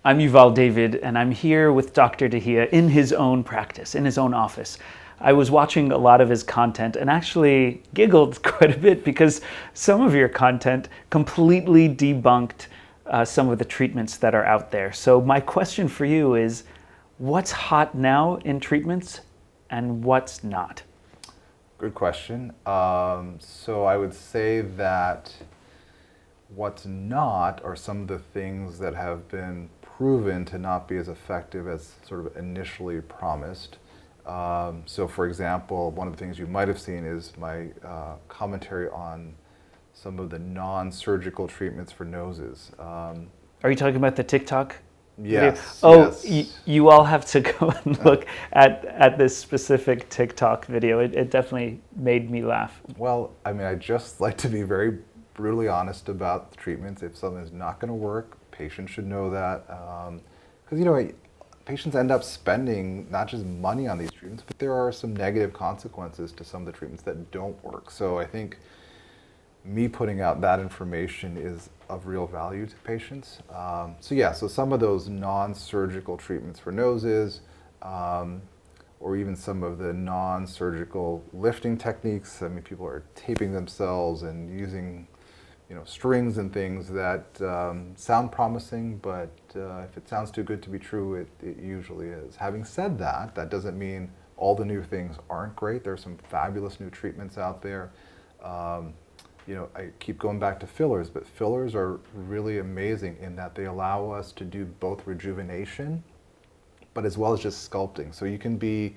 I'm Yuval David, and I'm here with Dr. Dahiya in his own practice, in his own office. I was watching a lot of his content and actually giggled quite a bit because some of your content completely debunked some of the treatments that are out there. So my question for you is, what's hot now in treatments and what's not? Good question. So I would say that what's not are some of the things that have been proven to not be as effective as sort of initially promised. So for example, one of the things you might have seen is my commentary on some of the non-surgical treatments for noses. Are you talking about the TikTok video? Yes. Oh, yes. you all have to go and look at this specific TikTok video. It definitely made me laugh. Well, I mean, I just like to be very brutally honest about the treatments. If something is not going to work, patients should know that. Because, patients end up spending not just money on these treatments, but there are some negative consequences to some of the treatments that don't work. So I think me putting out that information is of real value to patients. So some of those non-surgical treatments for noses, or even some of the non-surgical lifting techniques. I mean, people are taping themselves and using, strings and things that sound promising, but if it sounds too good to be true, it usually is. Having said that, that doesn't mean all the new things aren't great. There are some fabulous new treatments out there. I keep going back to fillers, but fillers are really amazing in that they allow us to do both rejuvenation, but as well as just sculpting. So you can be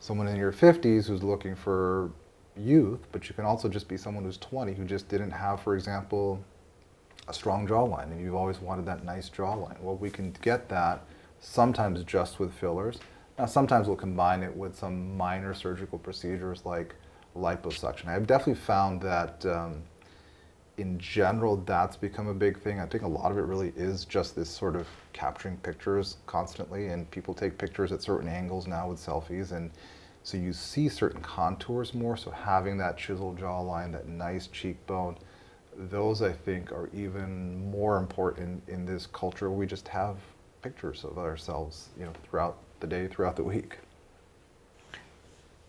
someone in your 50s who's looking for youth, but you can also just be someone who's 20 who just didn't have, for example, a strong jawline, and you've always wanted that nice jawline. Well, we can get that sometimes just with fillers. Now, sometimes we'll combine it with some minor surgical procedures like liposuction. I've definitely found that in general, that's become a big thing. I think a lot of it really is just this sort of capturing pictures constantly, and people take pictures at certain angles now with selfies, and so you see certain contours more. So having that chiseled jawline, that nice cheekbone, those I think are even more important in this culture where we just have pictures of ourselves, throughout the day, throughout the week.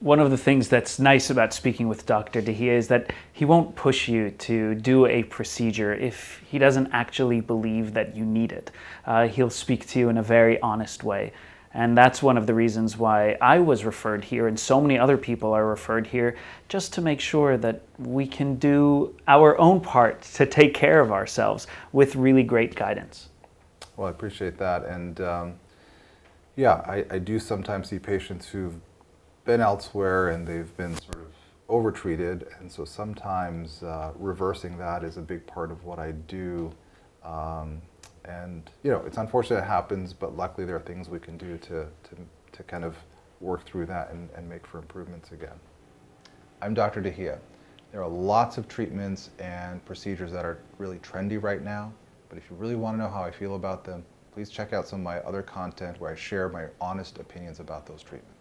One of the things that's nice about speaking with Dr. Dahiya is that he won't push you to do a procedure if he doesn't actually believe that you need it. He'll speak to you in a very honest way. And that's one of the reasons why I was referred here, and so many other people are referred here, just to make sure that we can do our own part to take care of ourselves with really great guidance. Well, I appreciate that. And I do sometimes see patients who've been elsewhere and they've been sort of overtreated, and so sometimes reversing that is a big part of what I do. And it's unfortunate it happens, but luckily there are things we can do to kind of work through that and make for improvements again. I'm Dr. Dahiya. There are lots of treatments and procedures that are really trendy right now, but if you really want to know how I feel about them, please check out some of my other content where I share my honest opinions about those treatments.